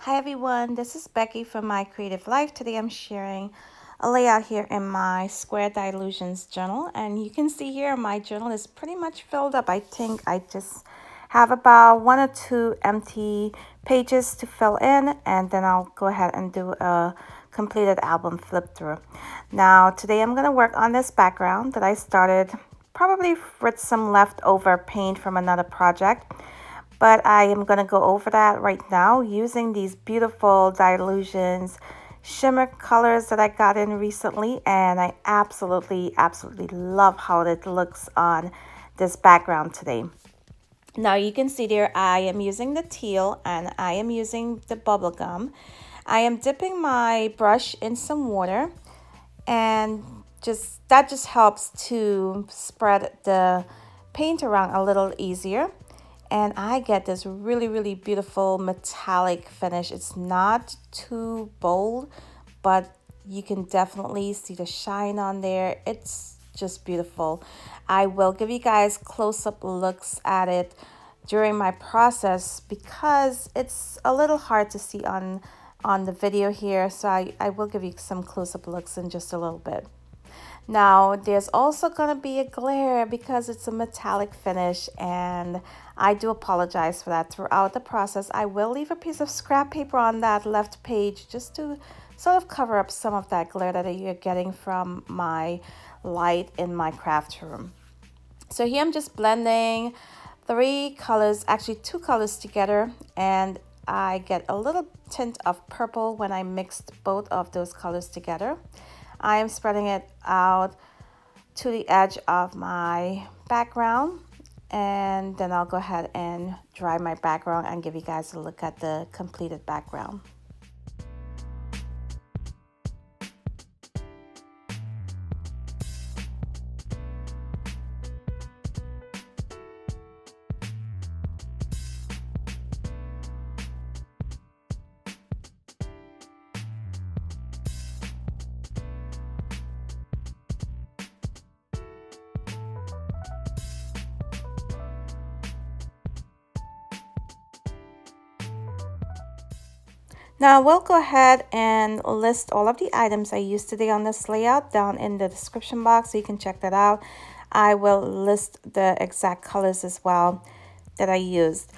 Hi everyone, this is Becky from My Creative Life. Today I'm sharing a layout here in my Square Dylusions journal, and you can see here my journal is pretty much filled up. I think I just have about 1 or 2 empty pages to fill in, and then I'll go ahead and do a completed album flip through. Now today I'm going to work on this background that I started probably with some leftover paint from another project. But I am going to go over that right now using these beautiful Dylusions shimmer colors that I got in recently, and I absolutely love how it looks on this background today. Now you can see there I am using the teal and I am using the bubblegum. I am dipping my brush in some water, and that just helps to spread the paint around a little easier, and I get this really beautiful metallic finish. It's not too bold, but you can definitely see the shine on there. It's just beautiful. I will give you guys close-up looks at it during my process because it's a little hard to see on the video here, so I will give you some close-up looks in just a little bit. Now, there's also going to be a glare because it's a metallic finish, and I do apologize for that. Throughout the process, I will leave a piece of scrap paper on that left page just to sort of cover up some of that glare that you're getting from my light in my craft room. So here I'm just blending 3 colors, actually 2 colors together, and I get a little tint of purple when I mixed both of those colors together. I am spreading it out to the edge of my background, and then I'll go ahead and dry my background and give you guys a look at the completed background. Now we'll go ahead and list all of the items I used today on this layout down in the description box so you can check that out. I will list the exact colors as well that I used.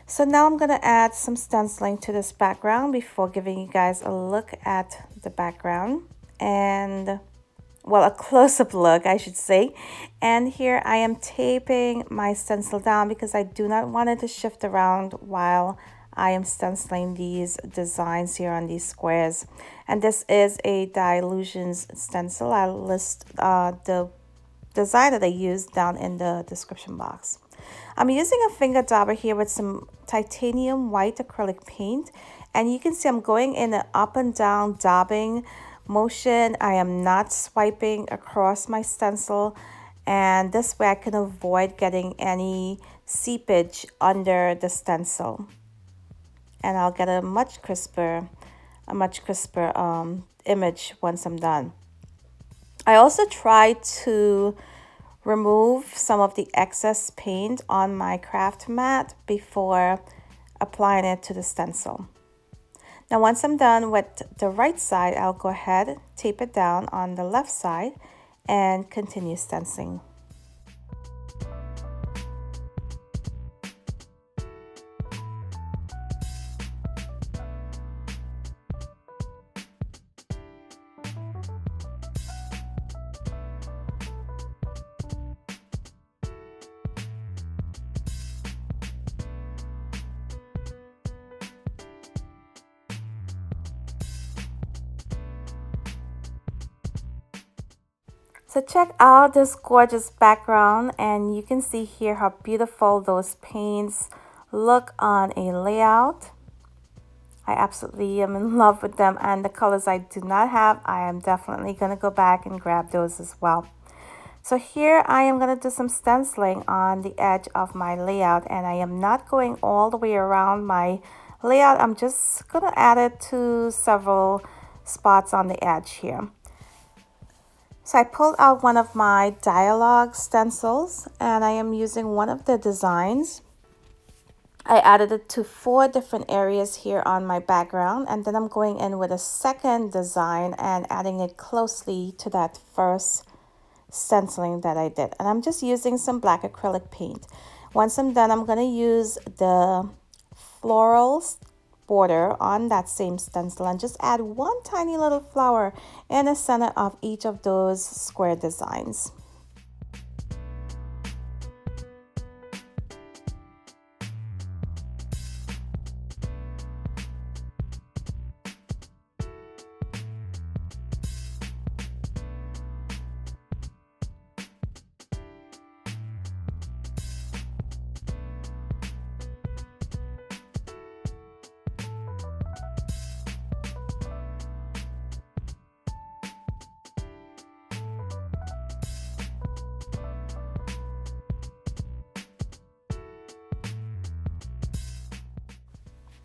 So now I'm going to add some stenciling to this background before giving you guys a look at the background, and well, a close-up look I should say. And here I am taping my stencil down because I do not want it to shift around while I am stenciling these designs here on these squares. And this is a Dylusions stencil. I'll list the design that I used down in the description box. I'm using a finger dauber here with some titanium white acrylic paint, and you can see I'm going in an up and down daubing motion. I am not swiping across my stencil, and this way I can avoid getting any seepage under the stencil, and I'll get a much crisper image once I'm done. I also try to remove some of the excess paint on my craft mat before applying it to the stencil. Now once I'm done with the right side, I'll go ahead, tape it down on the left side, and continue stenciling. So check out this gorgeous background, and you can see here how beautiful those paints look on a layout. I absolutely am in love with them, and the colors I do not have, I am definitely going to go back and grab those as well. So here I am going to do some stenciling on the edge of my layout, and I am not going all the way around my layout. I'm just going to add it to several spots on the edge here. So I pulled out one of my Dyalog stencils, and I am using one of the designs I added it to 4 different areas here on my background, and then I'm going in with a second design and adding it closely to that first stenciling that I did. And I'm just using some black acrylic paint. Once I'm done, I'm going to use the floral border on that same stencil and just add one tiny little flower in the center of each of those square designs.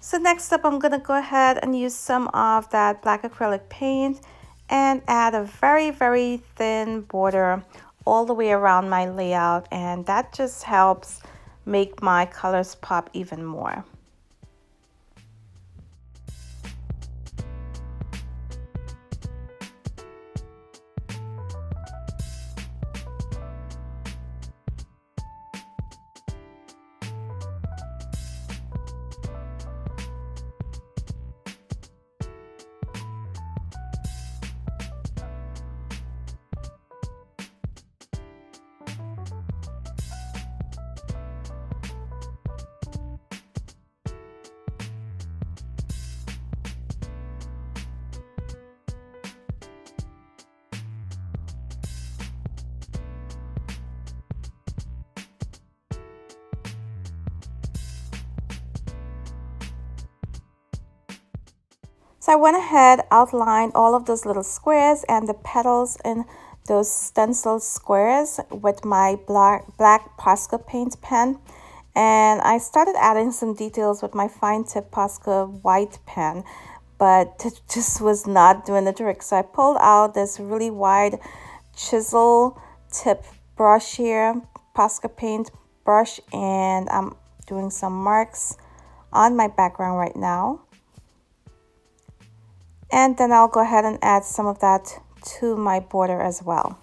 So next up, I'm going to go ahead and use some of that black acrylic paint and add a very, very thin border all the way around my layout, and that just helps make my colors pop even more. So I went ahead, outlined all of those little squares and the petals in those stencil squares with my black Posca paint pen. And I started adding some details with my fine tip Posca white pen, but it just was not doing the trick. So I pulled out this really wide chisel tip brush here, Posca paint brush, and I'm doing some marks on my background right now. And then I'll go ahead and add some of that to my border as well.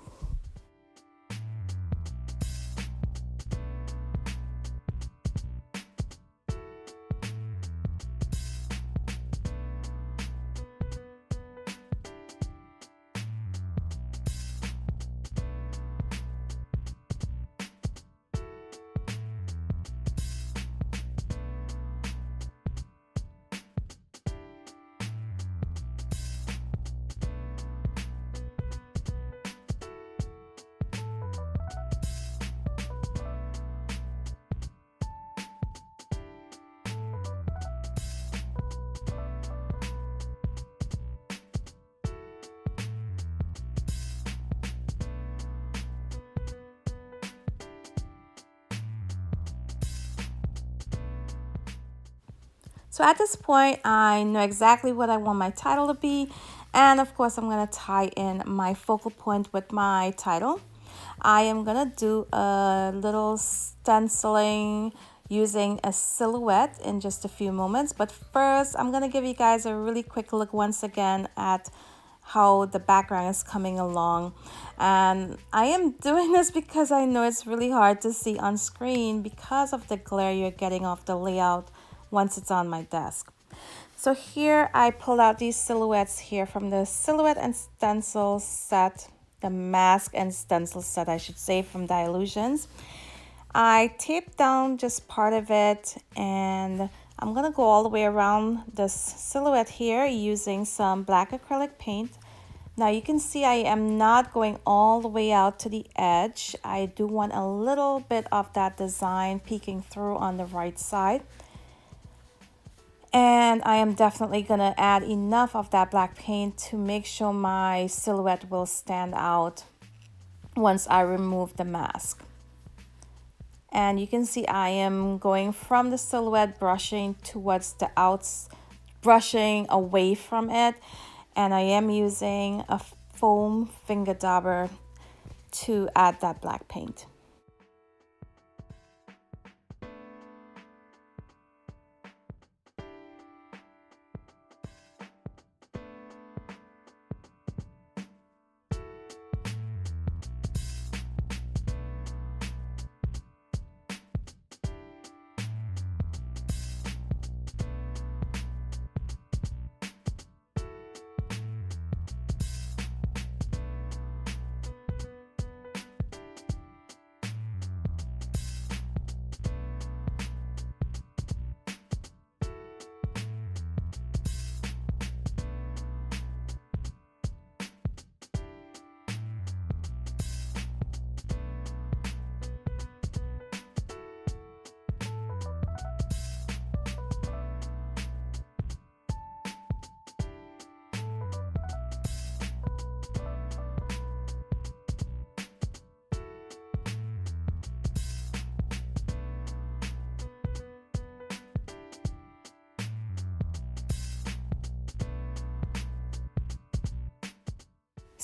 So at this point, I know exactly what I want my title to be. And of course, I'm going to tie in my focal point with my title. I am going to do a little stenciling using a silhouette in just a few moments. But first, I'm going to give you guys a really quick look once again at how the background is coming along. And I am doing this because I know it's really hard to see on screen because of the glare you're getting off the layout once it's on my desk. So here I pulled out these silhouettes here from the silhouette and stencil set, the mask and stencil set, I should say, from Dylusions. I taped down just part of it, and I'm gonna go all the way around this silhouette here using some black acrylic paint. Now you can see I am not going all the way out to the edge. I do want a little bit of that design peeking through on the right side. And I am definitely going to add enough of that black paint to make sure my silhouette will stand out once I remove the mask. And you can see I am going from the silhouette, brushing towards the outs, brushing away from it. And I am using a foam finger dauber to add that black paint.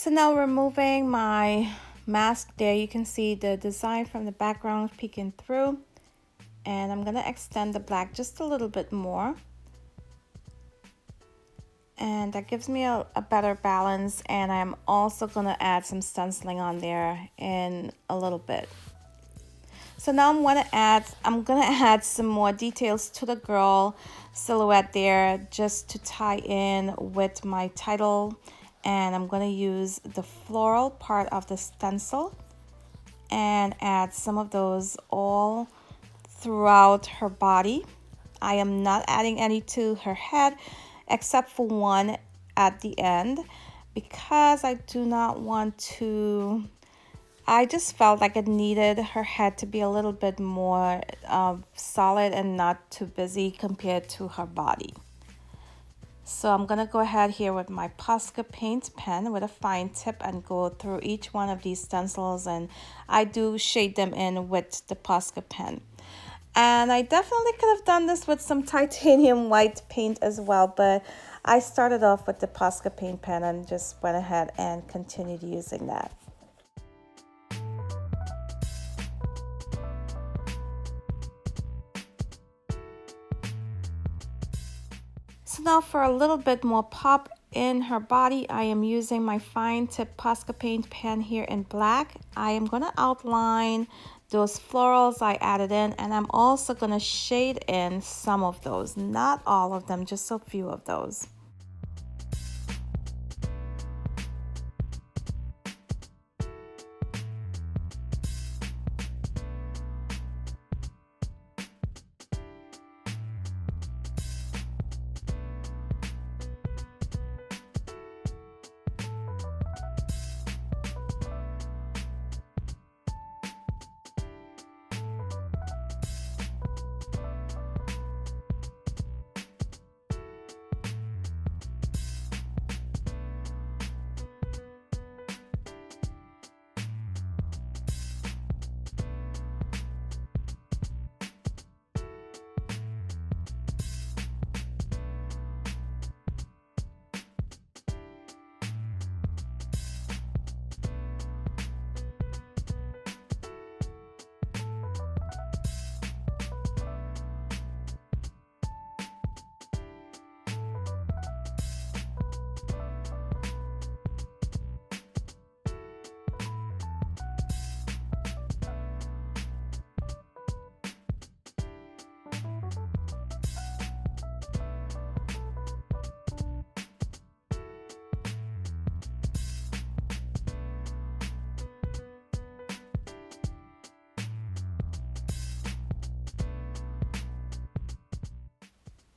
So now removing my mask there, you can see the design from the background peeking through. And I'm gonna extend the black just a little bit more. And that gives me a better balance, and I'm also gonna add some stenciling on there in a little bit. So now I'm gonna add some more details to the girl silhouette there, just to tie in with my title. And I'm gonna use the floral part of the stencil and add some of those all throughout her body. I am not adding any to her head except for one at the end, because I do not want to, I just felt like it needed her head to be a little bit more solid and not too busy compared to her body. So I'm gonna go ahead here with my Posca paint pen with a fine tip and go through each one of these stencils, and I do shade them in with the Posca pen. And I definitely could have done this with some titanium white paint as well, but I started off with the Posca paint pen and just went ahead and continued using that. So now for a little bit more pop in her body, I am using my fine tip Posca paint pen here in black. I am going to outline those florals I added in, and I'm also going to shade in some of those, not all of them, just a few of those.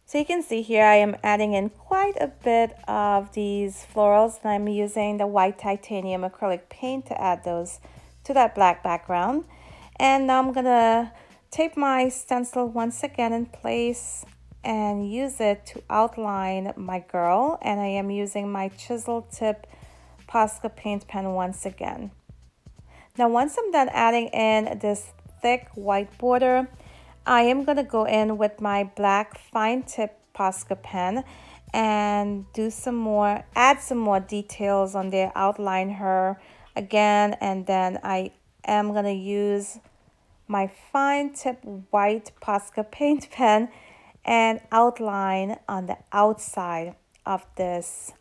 So you can see here I am adding in quite a bit of these florals, and I'm using the white titanium acrylic paint to add those to that black background. And now I'm gonna tape my stencil once again in place and use it to outline my girl, and I am using my chisel tip Posca paint pen once again. Now once I'm done adding in this thick white border, I am going to go in with my black fine tip Posca pen and add some more details on there, outline her again, and then I am going to use my fine tip white Posca paint pen and outline on the outside of this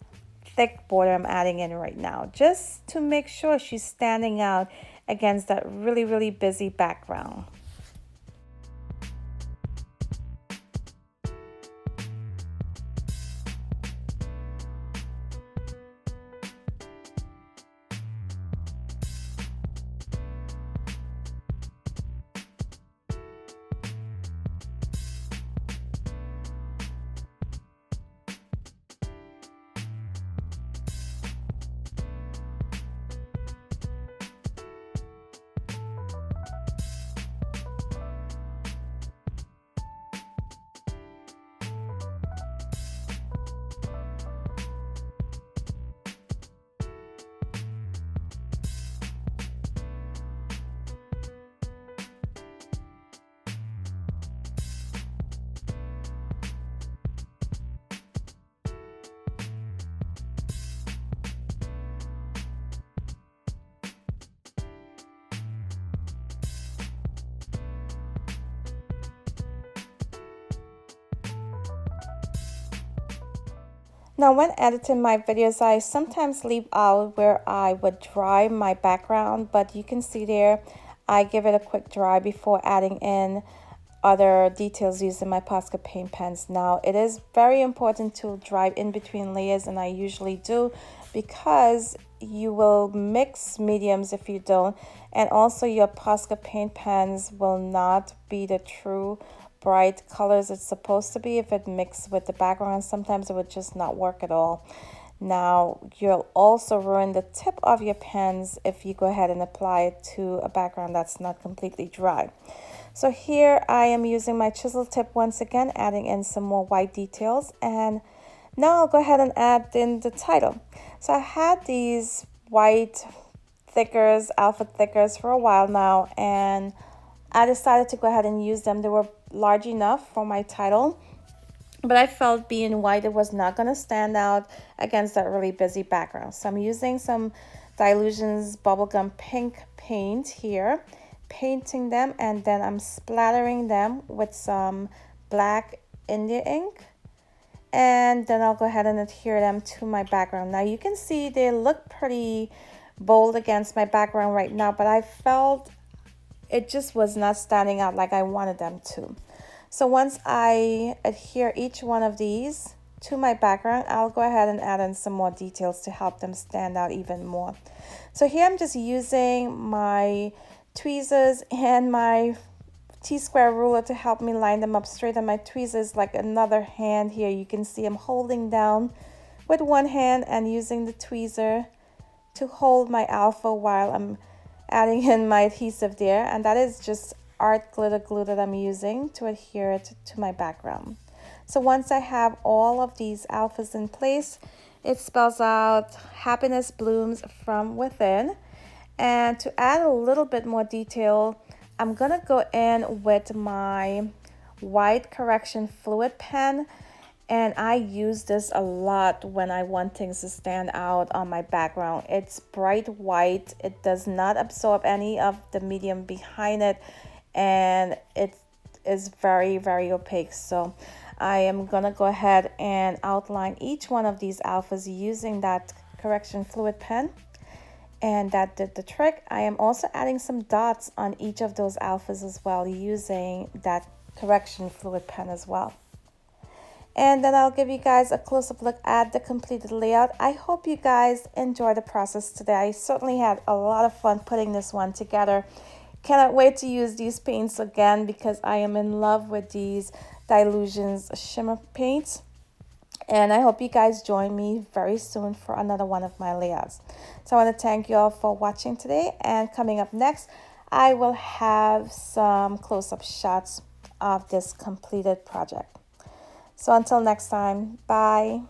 thick border I'm adding in right now, just to make sure she's standing out against that really, really busy background. Now, when editing my videos, I sometimes leave out where I would dry my background, but you can see there, I give it a quick dry before adding in other details using my Posca paint pens. Now, it is very important to dry in between layers, and I usually do because you will mix mediums if you don't, and also your Posca paint pens will not be the true bright colors it's supposed to be if it mixes with the background. Sometimes it would just not work at all. Now, you'll also ruin the tip of your pens if you go ahead and apply it to a background that's not completely dry. So here I am using my chisel tip once again, adding in some more white details, and now I'll go ahead and add in the title. So I had these white thickers, alpha thickers for a while now, and I decided to go ahead and use them. They were large enough for my title, but I felt being white, it was not going to stand out against that really busy background. So I'm using some Dylusions Bubblegum Pink paint here, painting them, and then I'm splattering them with some black India ink, and then I'll go ahead and adhere them to my background. Now you can see they look pretty bold against my background right now, but I felt it just was not standing out like I wanted them to. So once I adhere each one of these to my background, I'll go ahead and add in some more details to help them stand out even more. So here I'm just using my tweezers and my T-square ruler to help me line them up straight, and my tweezers like another hand here. You can see I'm holding down with one hand and using the tweezer to hold my alpha while I'm adding in my adhesive there, and that is just art glitter glue that I'm using to adhere it to my background. So once I have all of these alphas in place, it spells out happiness blooms from within. And to add a little bit more detail, I'm gonna go in with my white correction fluid pen, and I use this a lot when I want things to stand out on my background. It's bright white, it does not absorb any of the medium behind it, and it is very, very opaque. So I am gonna go ahead and outline each one of these alphas using that correction fluid pen, and that did the trick. I am also adding some dots on each of those alphas as well using that correction fluid pen as well. And then I'll give you guys a close-up look at the completed layout. I hope you guys enjoyed the process today. I certainly had a lot of fun putting this one together. Cannot wait to use these paints again because I am in love with these Dylusions shimmer paints. And I hope you guys join me very soon for another one of my layouts. So I want to thank you all for watching today. And coming up next, I will have some close-up shots of this completed project. So until next time, bye.